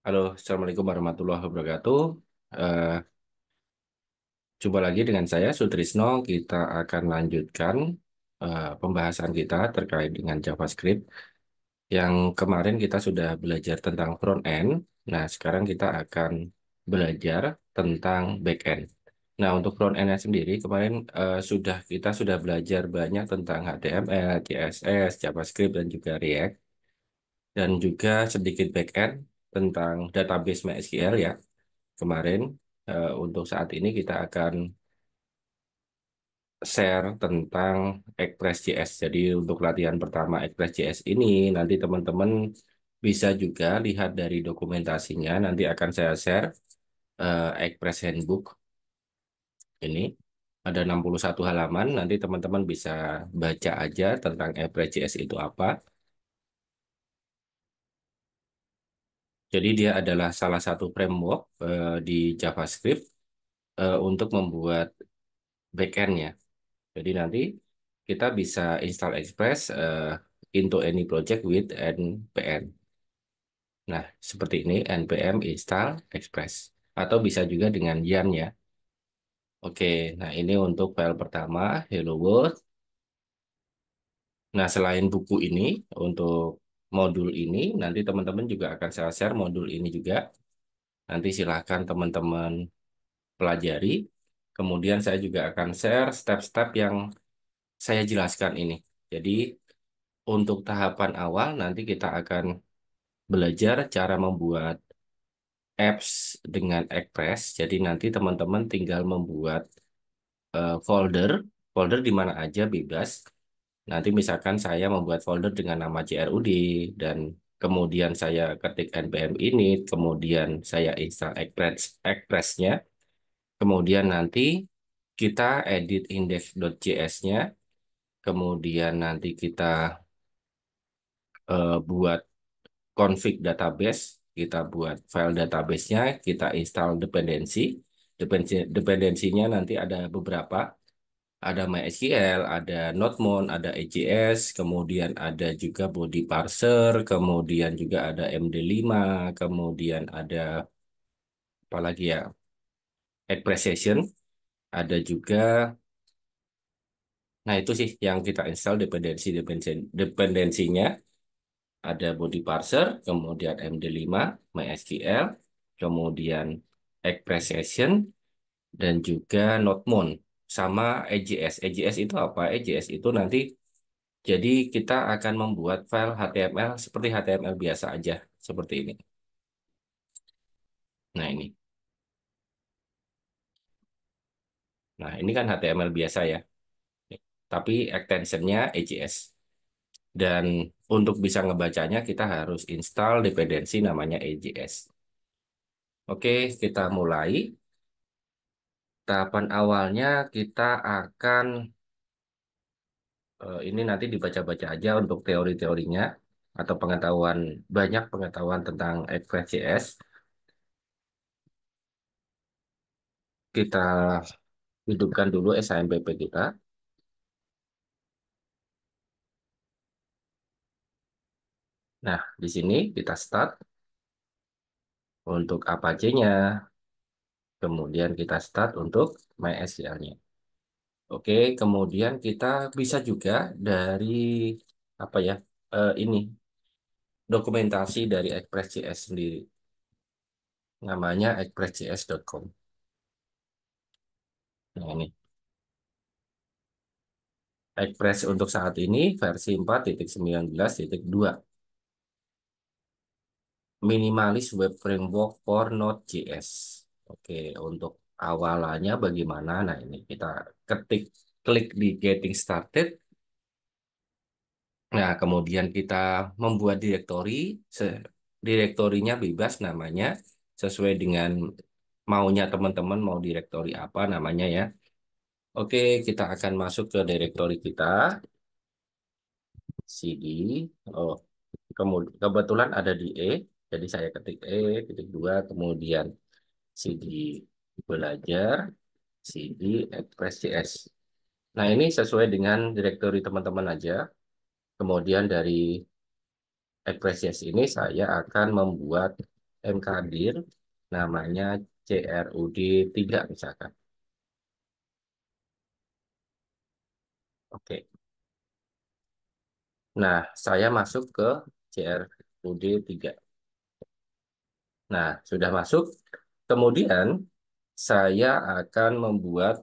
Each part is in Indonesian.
Halo, Assalamualaikum warahmatullahi wabarakatuh. Eh, Jumpa lagi dengan saya, Sutrisno. Kita akan lanjutkan pembahasan kita terkait dengan JavaScript. Yang kemarin kita sudah belajar tentang front end. Nah, sekarang kita akan belajar tentang back end. Nah, untuk front end sendiri, kemarin kita sudah belajar banyak tentang HTML, CSS, JavaScript, dan juga React. Dan juga sedikit back end tentang database MySQL ya. Kemarin untuk saat ini kita akan share tentang Express.js. Jadi untuk latihan pertama Express.js ini nanti teman-teman bisa juga lihat dari dokumentasinya. Nanti akan saya share Express Handbook ini. Ada 61 halaman, nanti teman-teman bisa baca aja tentang Express.js itu apa. Jadi dia adalah salah satu framework di JavaScript untuk membuat backend-nya. Jadi nanti kita bisa install Express into any project with npm. Nah, seperti ini npm install Express. Atau bisa juga dengan yarn ya. Oke, nah ini untuk file pertama, Hello World. Nah, selain buku ini, untuk modul ini, nanti teman-teman juga akan saya share modul ini juga. Nanti silahkan teman-teman pelajari. Kemudian saya juga akan share step-step yang saya jelaskan ini. Jadi, untuk tahapan awal nanti kita akan belajar cara membuat apps dengan Express. Jadi nanti teman-teman tinggal membuat folder, folder di mana aja bebas. Nanti misalkan saya membuat folder dengan nama CRUD dan kemudian saya ketik npm init, kemudian saya install Express-nya, kemudian nanti kita edit index.js-nya, kemudian nanti kita buat config database, kita buat file database-nya, kita install dependensi. Dependensinya nanti ada beberapa, ada MySQL, ada NodeMon, ada EJS, kemudian ada juga body parser, kemudian juga ada MD5, kemudian ada apa lagi ya, Expression, ada juga, nah itu sih yang kita install dependensinya. Ada body parser, kemudian MD5, MySQL, kemudian Expression, dan juga NodeMon, sama EJS. EJS itu apa? EJS itu nanti, jadi kita akan membuat file HTML seperti HTML biasa aja, seperti ini. Nah ini. Nah ini kan HTML biasa ya, tapi extensionnya EJS. Dan untuk bisa ngebacanya kita harus install dependensi namanya EJS. Oke, kita mulai. Tahapan awalnya kita akan ini nanti dibaca-baca aja untuk teori-teorinya atau pengetahuan, banyak pengetahuan tentang Express.js. Kita hidupkan dulu SHMPP kita. Nah, di sini kita start untuk Apache-nya, kemudian kita start untuk MySQL-nya. Oke, kemudian kita bisa juga dari apa ya? Ini dokumentasi dari Express.js sendiri. Namanya expressjs.com. Nah, ini Express untuk saat ini versi 4.19.2. Minimalis Web Framework for Node.js. Oke, untuk awalannya bagaimana? Nah, ini kita ketik, klik di Getting Started. Nah, kemudian kita membuat direktori. Direktorinya bebas namanya, sesuai dengan maunya teman-teman, mau direktori apa namanya ya. Oke, kita akan masuk ke direktori kita, cd. Oh, kebetulan ada di E, jadi saya ketik E, titik dua, kemudian cd belajar, cd Express.js. Nah, ini sesuai dengan direktori teman-teman aja. Kemudian dari Express.js ini saya akan membuat mkdir, namanya CRUD 3 misalkan. Oke. Nah, saya masuk ke CRUD 3. Nah, sudah masuk. Kemudian saya akan membuat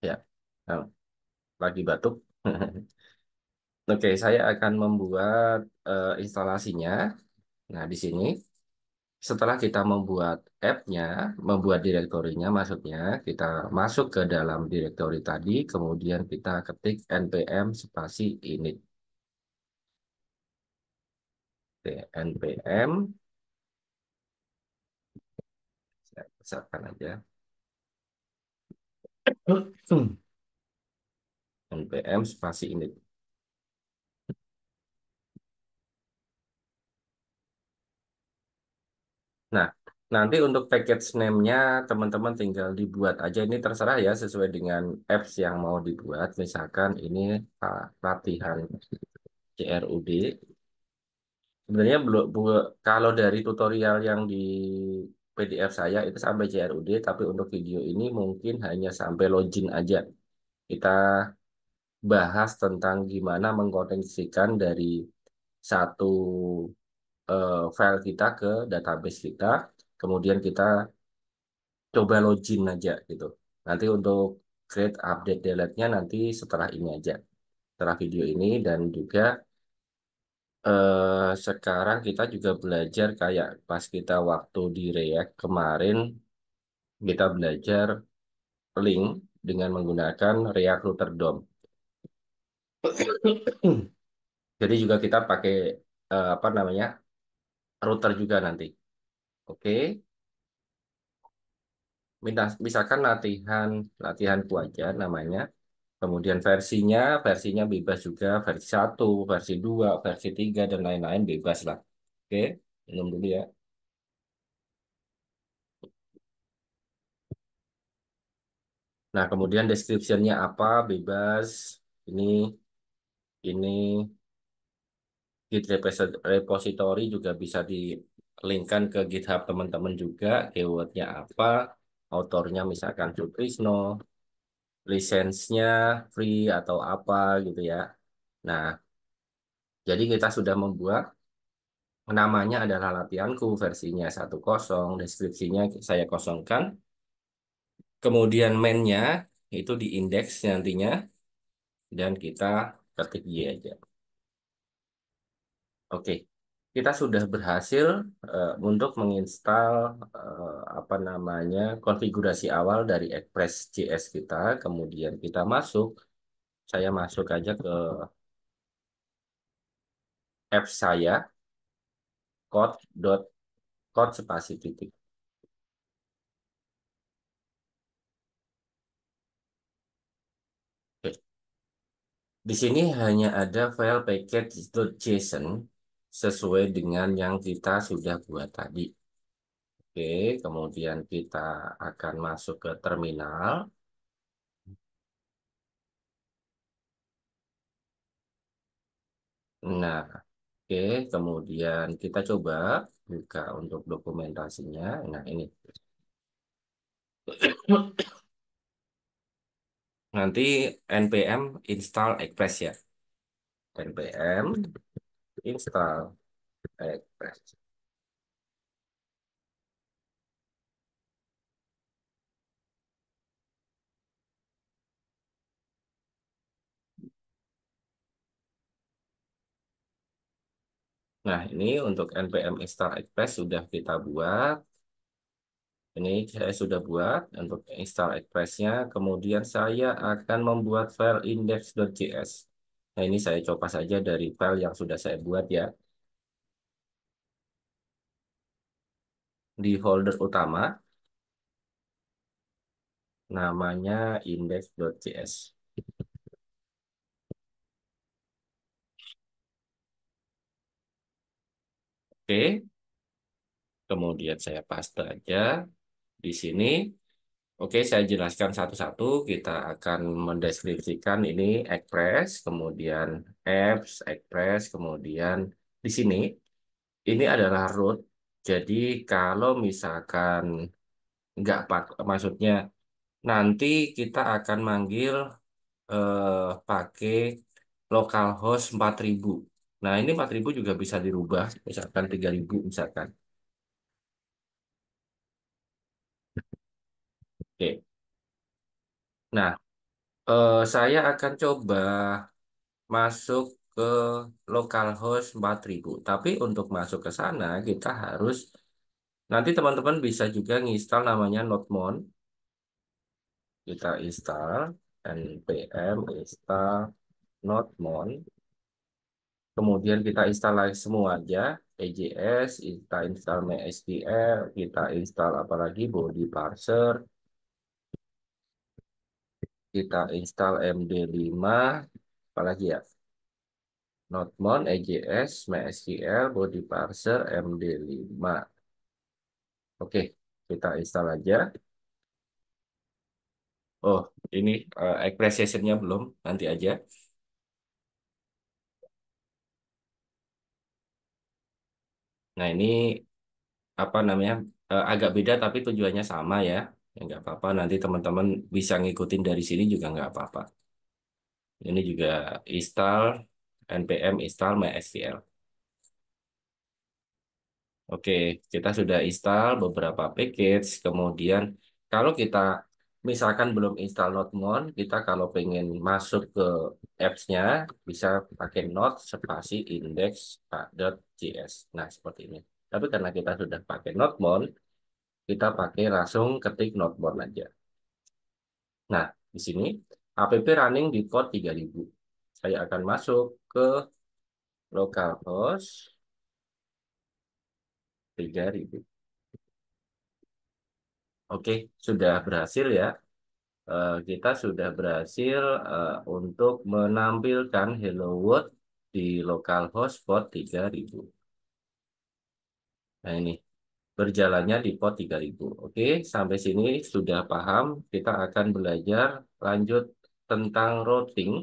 ya, nah, lagi batuk. Oke, saya akan membuat instalasinya. Nah, di sini setelah kita membuat app-nya, membuat direktorinya, maksudnya kita masuk ke dalam direktori tadi, kemudian kita ketik npm spasi init. Oke, npm, saya besarkan aja. npm spasi init. Nah, nanti untuk package name-nya teman-teman tinggal dibuat aja. Ini terserah ya sesuai dengan apps yang mau dibuat. Misalkan ini latihan CRUD. Sebenarnya belum kalau dari tutorial yang di PDF saya itu sampai CRUD, tapi untuk video ini mungkin hanya sampai login aja. Kita bahas tentang gimana mengkoneksikan dari satu file kita ke database kita, kemudian kita coba login aja gitu. Nanti untuk create update delete-nya nanti setelah ini aja, setelah video ini dan juga sekarang kita juga belajar kayak pas kita waktu di React kemarin kita belajar link dengan menggunakan React Router DOM. Jadi juga kita pakai apa namanya router juga nanti. Oke, misalkan latihan latihanku aja namanya. Kemudian versinya bebas juga, versi 1, versi 2, versi 3, dan lain-lain bebas lah. Oke, minum dulu ya. Nah, kemudian description-nya apa, bebas. Ini, ini Git repository juga bisa di-linkkan ke GitHub teman-teman juga. Keywordnya apa, autornya misalkan Sutrisno, lisensinya free atau apa gitu ya. Nah, jadi kita sudah membuat. Namanya adalah latihanku, versinya 1.0, deskripsinya saya kosongkan. Kemudian mainnya itu di indeks nantinya, dan kita ketik Y aja. Oke, kita sudah berhasil untuk menginstal apa namanya konfigurasi awal dari Express.js kita. Kemudian kita masuk, saya masuk aja ke app saya, code spasi titik. Oke. Di sini hanya ada file package.json sesuai dengan yang kita sudah buat tadi. Oke, kemudian kita akan masuk ke terminal. Nah, oke, kemudian kita coba buka untuk dokumentasinya. Nah, ini. Nanti npm install Express ya. npm install Express. Nah, ini untuk npm install Express sudah kita buat. Ini saya sudah buat untuk install Express-nya. Kemudian saya akan membuat file index.js. Nah, ini saya coba saja dari file yang sudah saya buat ya. Di folder utama, namanya index.js. Oke, kemudian saya paste aja di sini. Oke, saya jelaskan satu-satu. Kita akan mendeskripsikan ini Express, kemudian apps, Express, kemudian di sini. Ini adalah root. Jadi kalau misalkan nggak maksudnya nanti kita akan manggil pakai localhost 4.000. Nah, ini 4.000 juga bisa dirubah, misalkan 3.000 misalkan. Oke. Nah, saya akan coba masuk ke localhost 4.000. Tapi untuk masuk ke sana kita harus nanti teman-teman bisa juga nginstal namanya Nodemon. Kita install npm install Nodemon. Kemudian kita install lagi semua aja, EJS, kita install MySQL, kita install apalagi body parser, kita install MD5, apalagi ya, Nodemon, EJS, MySQL, body parser, MD5. Oke, kita install aja. Oh, ini appreciation-nya belum, nanti aja. Nah, ini apa namanya, agak beda tapi tujuannya sama ya. Ya nggak apa-apa, nanti teman-teman bisa ngikutin dari sini juga nggak apa-apa. Ini juga install npm install MySQL. Oke, kita sudah install beberapa package. Kemudian kalau kita misalkan belum install Nodemon, kita kalau pengen masuk ke apps-nya bisa pakai node spasi index.js. Nah, seperti ini. Tapi karena kita sudah pakai Nodemon, kita pakai langsung ketik Nodemon aja. Nah, di sini app running di port 3.000. Saya akan masuk ke localhost 3.000. Oke, sudah berhasil ya. Kita sudah berhasil untuk menampilkan Hello World di localhost port 3.000. Nah, ini berjalannya di port 3.000. Oke, sampai sini sudah paham. Kita akan belajar lanjut tentang routing.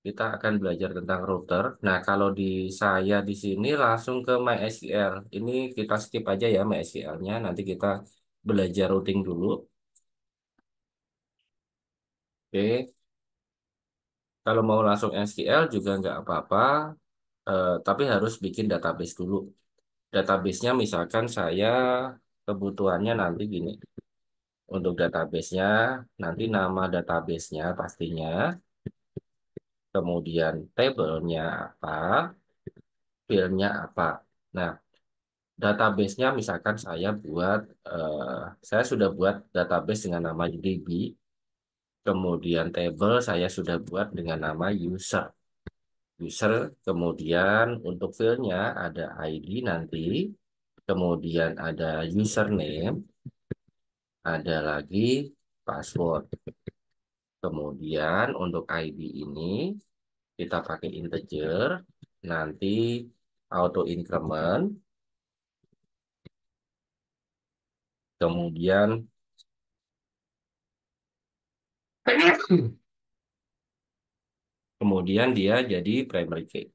Kita akan belajar tentang router. Nah, kalau di saya di sini langsung ke MySQL. Ini kita skip aja ya MySQL-nya. Nanti kita belajar routing dulu. Oke, kalau mau langsung SQL juga nggak apa-apa, tapi harus bikin database dulu. Databasenya misalkan saya kebutuhannya nanti gini. Untuk databasenya, nanti nama databasenya pastinya, kemudian tabelnya apa, filenya apa. Nah, databasenya misalkan saya sudah buat database dengan nama DB, kemudian table saya sudah buat dengan nama user, kemudian untuk filenya ada ID nanti, kemudian ada username, ada lagi password. Kemudian untuk ID ini kita pakai integer, nanti auto increment, kemudian kemudian dia jadi primary key.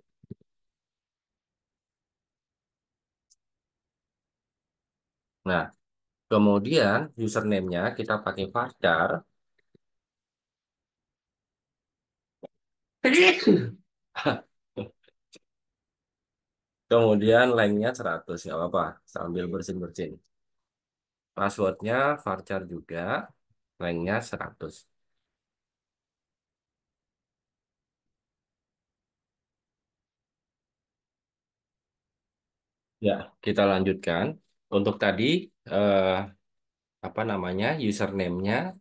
Nah, kemudian username-nya kita pakai varchar. Kemudian lengthnya 100, nggak apa-apa, sambil bersin-bersin. Passwordnya varchar juga, lengthnya 100. Ya, kita lanjutkan. Untuk tadi, eh, apa namanya, username-nya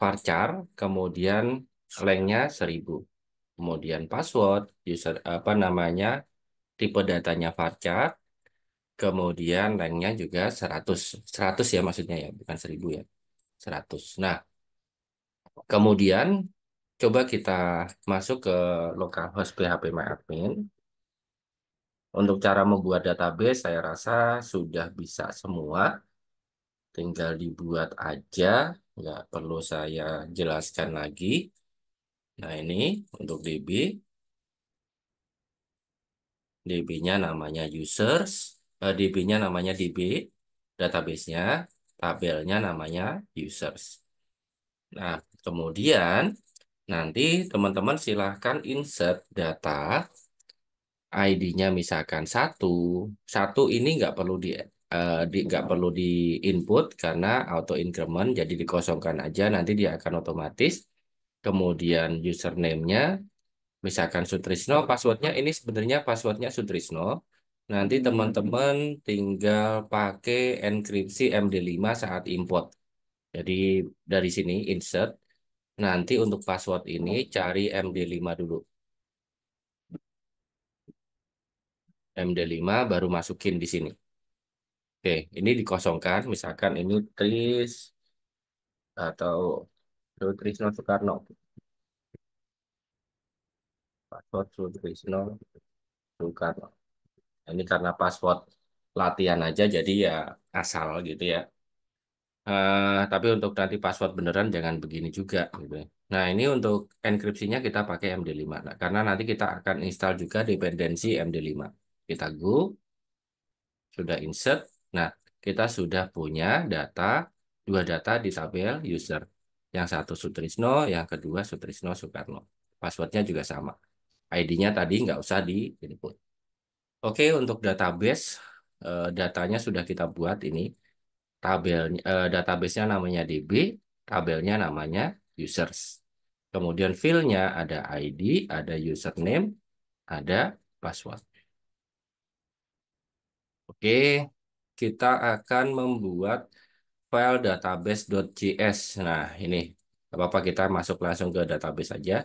varchar, kemudian lengthnya 1.000. Kemudian password, apa namanya, tipe datanya varchar, kemudian lengthnya juga 100. 100 ya maksudnya ya, bukan 1.000 ya. 100. Nah, kemudian coba kita masuk ke localhost phpMyAdmin. Untuk cara membuat database, saya rasa sudah bisa semua. Tinggal dibuat aja, nggak perlu saya jelaskan lagi. Nah, ini untuk DB. DB-nya namanya users, DB-nya namanya DB, database-nya, tabelnya namanya users. Nah, kemudian nanti teman-teman silahkan insert data ID-nya misalkan satu, satu ini nggak perlu di input karena auto increment jadi dikosongkan aja nanti dia akan otomatis. Kemudian username-nya misalkan Sutrisno, passwordnya ini sebenarnya passwordnya Sutrisno. Nanti teman-teman tinggal pakai enkripsi MD5 saat import. Jadi dari sini insert. Nanti untuk password ini cari MD5 dulu. MD5 baru masukin di sini. Oke, ini dikosongkan. Misalkan ini Tris atau Sutrisno Soekarno. Password Sutrisno Soekarno. Ini karena password latihan aja, jadi ya asal gitu ya. Tapi untuk nanti password beneran jangan begini juga gitu. Nah, ini untuk enkripsinya kita pakai MD5. Nah, karena nanti kita akan install juga dependensi MD5. Kita go, sudah insert. Nah, kita sudah punya dua data di tabel user. Yang satu Sutrisno, yang kedua Sutrisno Soekarno. Passwordnya juga sama. ID-nya tadi nggak usah di input. Oke, untuk database, datanya sudah kita buat ini. Database-nya namanya DB, tabelnya namanya users. Kemudian field-nya ada ID, ada username, ada password. Oke, kita akan membuat file database.js. Nah, ini nggak apa-apa kita masuk langsung ke database aja.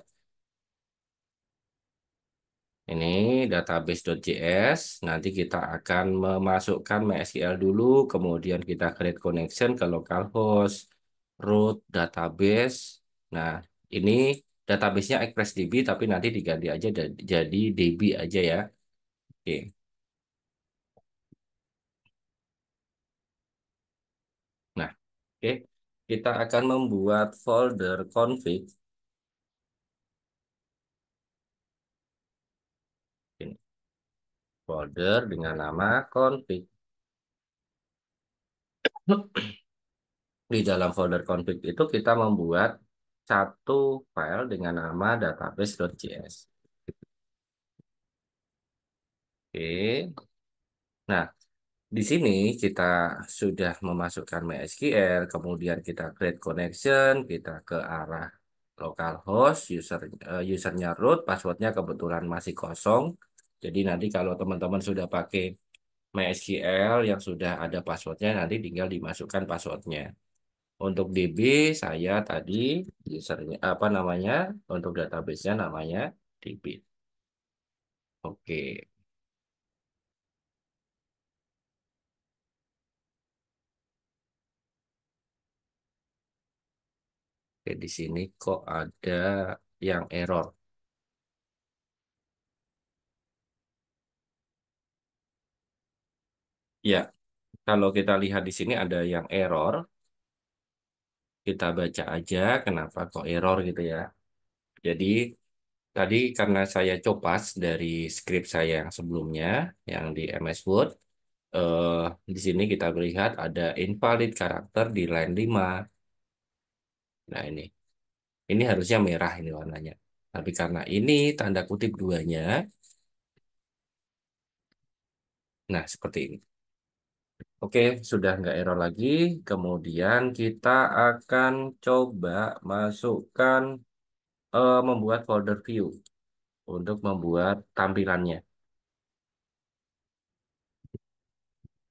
Ini database.js. Nanti kita akan memasukkan MySQL dulu, kemudian kita create connection ke localhost, root, database. Nah, ini databasenya ExpressDB, tapi nanti diganti aja jadi DB aja ya. Oke. Nah, oke. Kita akan membuat folder config. Ini, folder dengan nama config. Di dalam folder config itu kita membuat satu file dengan nama database.js. Oke. Nah, di sini kita sudah memasukkan MySQL, kemudian kita create connection, kita ke arah localhost, usernya root, passwordnya kebetulan masih kosong. Jadi nanti kalau teman-teman sudah pakai MySQL yang sudah ada passwordnya, nanti tinggal dimasukkan passwordnya. Untuk DB saya tadi usernya apa namanya untuk database-nya namanya DB. Oke. Oke, di sini kok ada yang error. Ya, kalau kita lihat di sini ada yang error, kita baca aja kenapa kok error gitu ya. Jadi tadi karena saya copas dari script saya yang sebelumnya, yang di MS Word, eh, di sini kita melihat ada invalid karakter di line 5. Nah ini harusnya merah ini warnanya. Tapi karena ini tanda kutip duanya, nah seperti ini. Oke, sudah nggak error lagi. Kemudian kita akan coba masukkan membuat folder view untuk membuat tampilannya.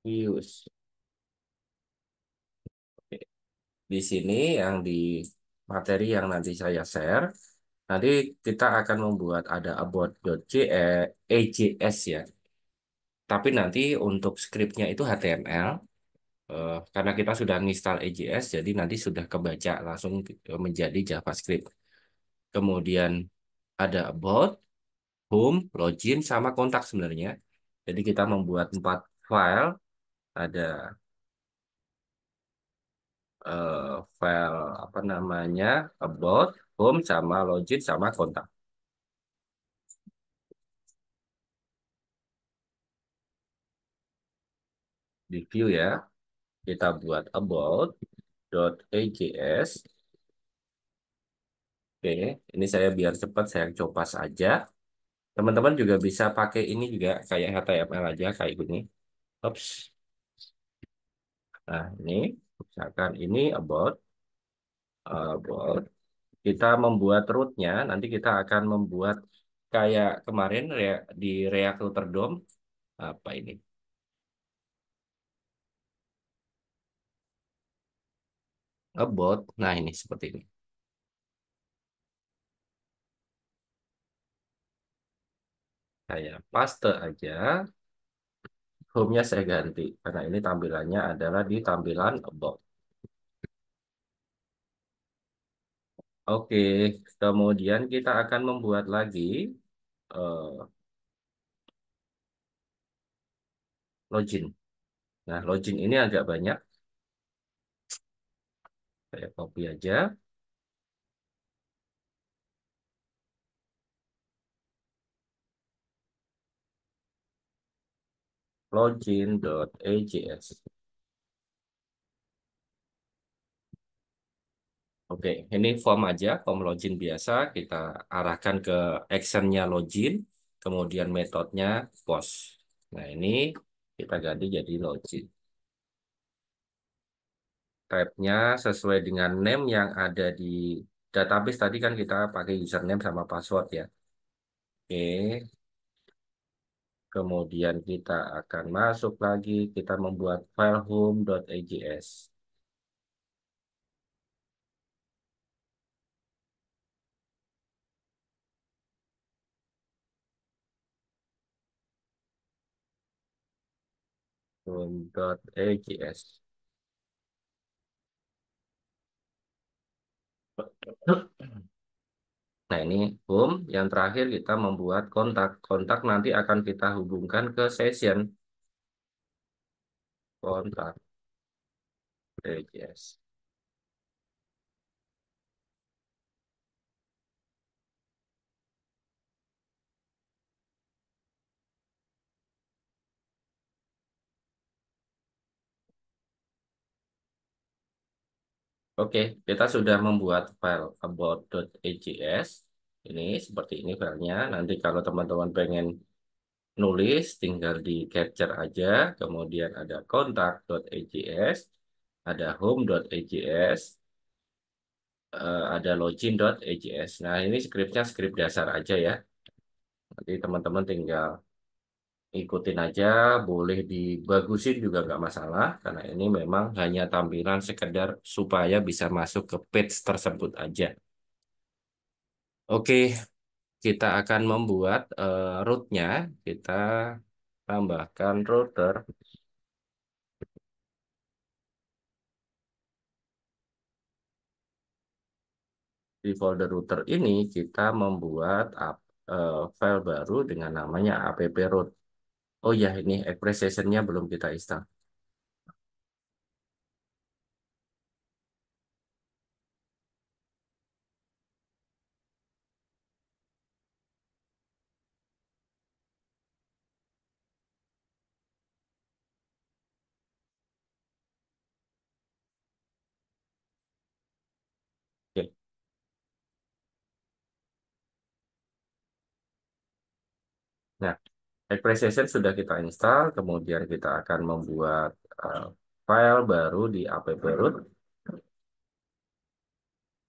Views. Oke. Di sini yang di materi yang nanti saya share, nanti kita akan membuat ada about.js ya. Tapi nanti untuk scriptnya itu HTML. Karena kita sudah install AJS, jadi nanti sudah kebaca langsung menjadi JavaScript. Kemudian ada about, home, login, sama kontak sebenarnya. Jadi kita membuat 4 file, ada file apa namanya about, home, sama login, sama kontak. Di view ya, kita buat about.ajs. Oke, ini saya biar cepat saya coba saja. Teman-teman juga bisa pakai ini juga kayak HTML aja kayak gini. Oops. Nah, ini misalkan ini about kita membuat rootnya, nanti kita akan membuat kayak kemarin di React Router DOM apa ini? About. Nah, ini seperti ini. Saya paste aja. Home-nya saya ganti karena ini tampilannya adalah di tampilan about. Oke, kemudian kita akan membuat lagi eh, login. Nah, login ini agak banyak. Saya copy aja. Login.ajs. Oke, ini form aja, form login biasa. Kita arahkan ke actionnya login, kemudian metodenya post. Nah, ini kita ganti jadi login. Type-nya sesuai dengan name yang ada di database tadi kan kita pakai username sama password ya. Oke, kemudian kita akan masuk lagi, kita membuat file home.ajs. Home.ajs. Nah, ini home. Yang terakhir kita membuat kontak. Kontak nanti akan kita hubungkan ke session kontak AJS. Oke, kita sudah membuat file about.ajs. Ini seperti ini filenya. Nanti kalau teman-teman pengen nulis, tinggal di capture aja. Kemudian ada kontak.ajs, ada home.ajs, ada login.ajs. Nah, ini skripnya skrip dasar aja ya. Nanti teman-teman tinggal ikutin aja, boleh dibagusin juga nggak masalah, karena ini memang hanya tampilan sekedar supaya bisa masuk ke page tersebut aja. Oke, kita akan membuat rootnya, kita tambahkan router. Di folder router ini kita membuat file baru dengan namanya app-root. Oh ya, ini appreciation-nya belum kita install. Oke. Nah, appreciation sudah kita install, kemudian kita akan membuat eh, file baru di app-root,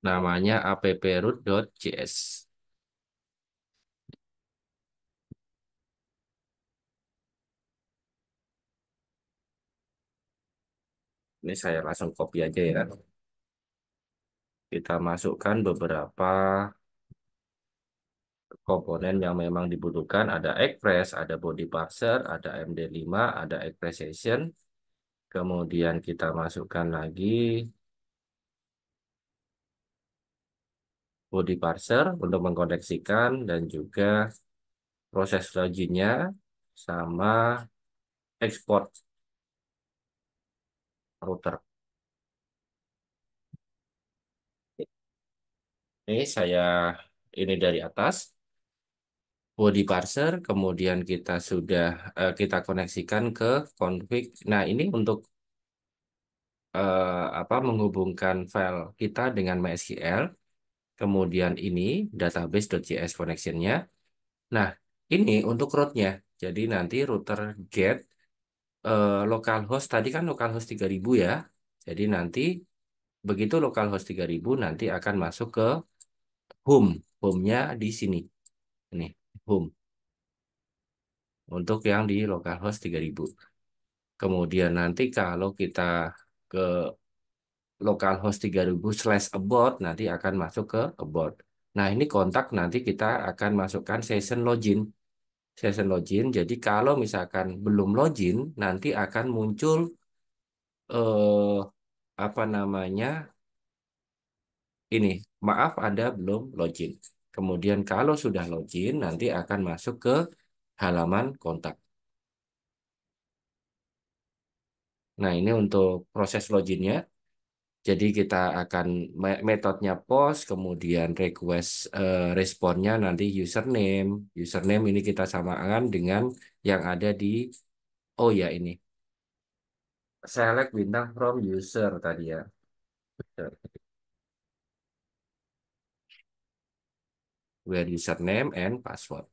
namanya approot.js. Ini saya langsung copy aja ya. Kita masukkan beberapa komponen yang memang dibutuhkan. Ada Express, ada body parser, ada MD5, ada Expression. Kemudian kita masukkan lagi body parser untuk mengkoneksikan dan juga proses loginnya sama export router. Ini saya ini dari atas. body parser, kemudian kita sudah kita koneksikan ke config. Nah, ini untuk apa menghubungkan file kita dengan MySQL. Kemudian ini database.js connectionnya. Nah, ini untuk rootnya. Jadi nanti router get localhost tadi kan localhost 3000 ya. Jadi nanti begitu localhost 3000 nanti akan masuk ke home. Home-nya di sini. Ini home untuk yang di localhost 3000. Kemudian nanti kalau kita ke localhost 3000/about nanti akan masuk ke about. Nah, ini kontak nanti kita akan masukkan session login. Session login. Jadi kalau misalkan belum login, nanti akan muncul eh apa namanya? Ini, maaf Anda belum login. Kemudian kalau sudah login, nanti akan masuk ke halaman kontak. Nah, ini untuk proses loginnya. Jadi kita akan metodenya post, kemudian request responnya nanti username. Username ini kita samakan dengan yang ada di, oh ya ini, select bintang from user tadi ya. Where username and password.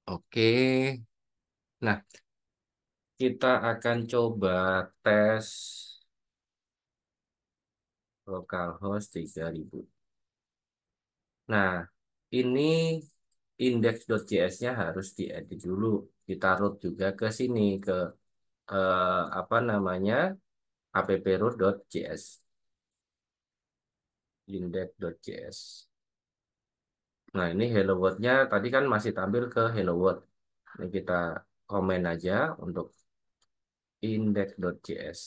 Oke. Nah, kita akan coba tes localhost 3000. Nah, ini index.js-nya harus diedit dulu. Kita root juga ke sini, ke apa namanya, approot.js, index.js. Nah, ini hello world-nya tadi kan masih tampil ke hello world. Ini kita komen aja untuk index.js.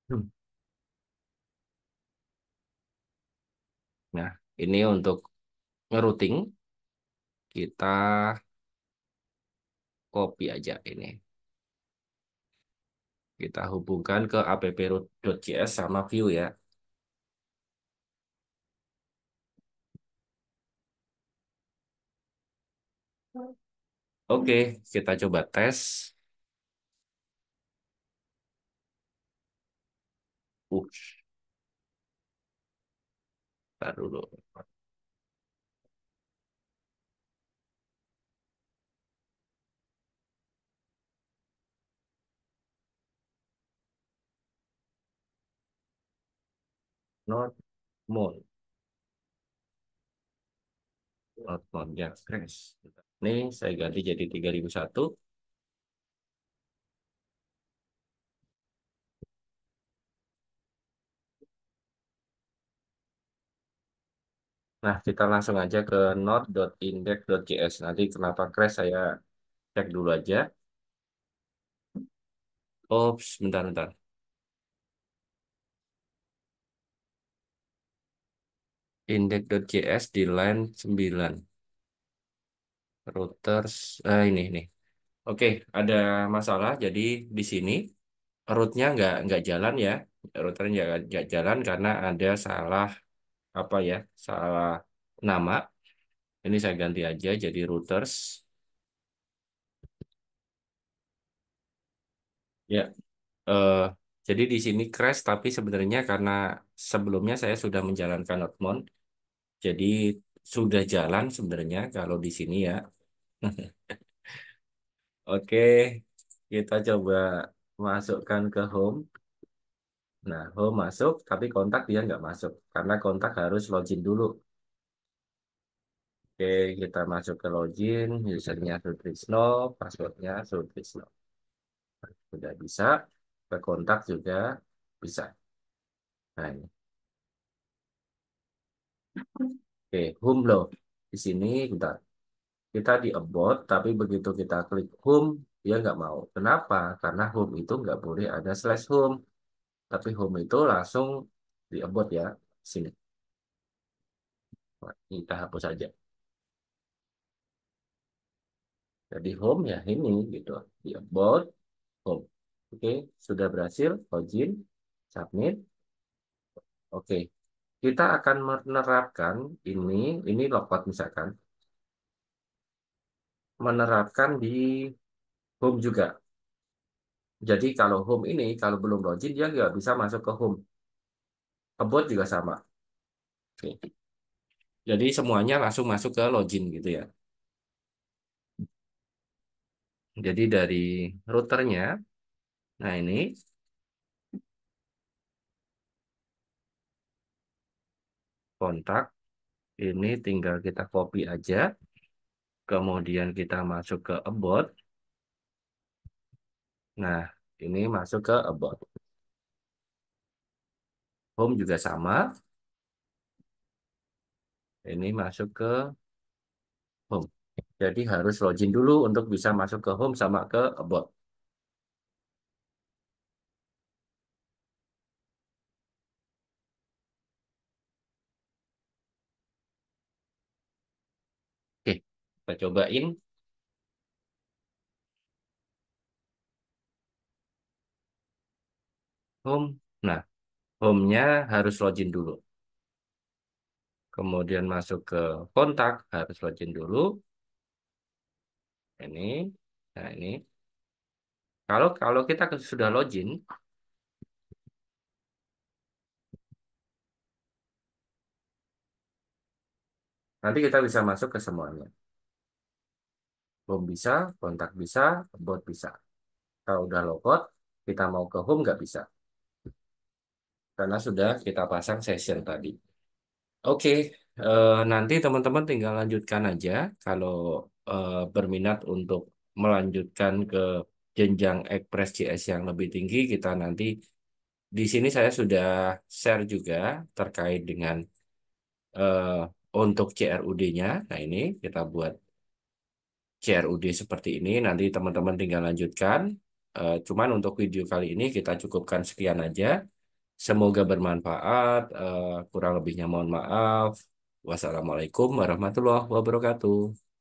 Hmm. Nah, ini untuk ngerouting, kita copy aja ini. Kita hubungkan ke approot.js sama view ya. Oke, kita coba tes. Uh, Ntar dulu. Not mode. Not mode. Ya, crash. Nih, saya ganti jadi 3001. Nah, kita langsung aja ke node.index.js. Nanti kenapa crash saya cek dulu aja. Ops, bentar-bentar. Index.js di line 9. Routers, ini. Oke, ada masalah. Jadi di sini rootnya nggak jalan ya. Routernya nggak jalan karena ada salah apa ya? Salah nama. Ini saya ganti aja jadi routers. Ya, eh, jadi di sini crash tapi sebenarnya karena sebelumnya saya sudah menjalankan Nodemon, jadi sudah jalan sebenarnya kalau di sini ya. Oke, kita coba masukkan ke home. Nah, home masuk, tapi kontak dia nggak masuk karena kontak harus login dulu. Oke, kita masuk ke login, usernya Sutrisno, passwordnya Sutrisno. Sudah bisa, ke kontak juga bisa. Nah, ini. Oke, home loh. Di sini, bentar. Kita di about, tapi begitu kita klik home, dia nggak mau. Kenapa? Karena home itu nggak boleh ada slash home. Tapi home itu langsung di about ya. Sini. Nah, kita hapus aja. Jadi home ya ini gitu. Di about home. Oke, sudah berhasil. Login, submit. Oke, kita akan menerapkan ini logout misalkan, menerapkan di home juga. Jadi kalau home ini, kalau belum login, dia nggak bisa masuk ke home. About juga sama. Oke. Jadi semuanya langsung masuk ke login gitu ya. Jadi dari routernya, nah ini kontak, ini tinggal kita copy aja. Kemudian kita masuk ke about. Nah, ini masuk ke about. Home juga sama. Ini masuk ke home. Jadi harus login dulu untuk bisa masuk ke home sama ke about. Oke, kita cobain home. Nah, home-nya harus login dulu. Kemudian masuk ke kontak, harus login dulu. Ini, nah ini. Kalau kalau kita sudah login, nanti kita bisa masuk ke semuanya. Home bisa, kontak bisa, about bisa. Kalau udah logout, kita mau ke home nggak bisa. Karena sudah kita pasang session tadi. Oke, nanti teman-teman tinggal lanjutkan aja. Kalau berminat untuk melanjutkan ke jenjang Express JS yang lebih tinggi, kita nanti di sini saya sudah share juga terkait dengan eh, untuk CRUD-nya. Nah, ini kita buat CRUD seperti ini. Nanti teman-teman tinggal lanjutkan. Cuman untuk video kali ini kita cukupkan sekian aja. Semoga bermanfaat. Kurang lebihnya mohon maaf. Wassalamualaikum warahmatullahi wabarakatuh.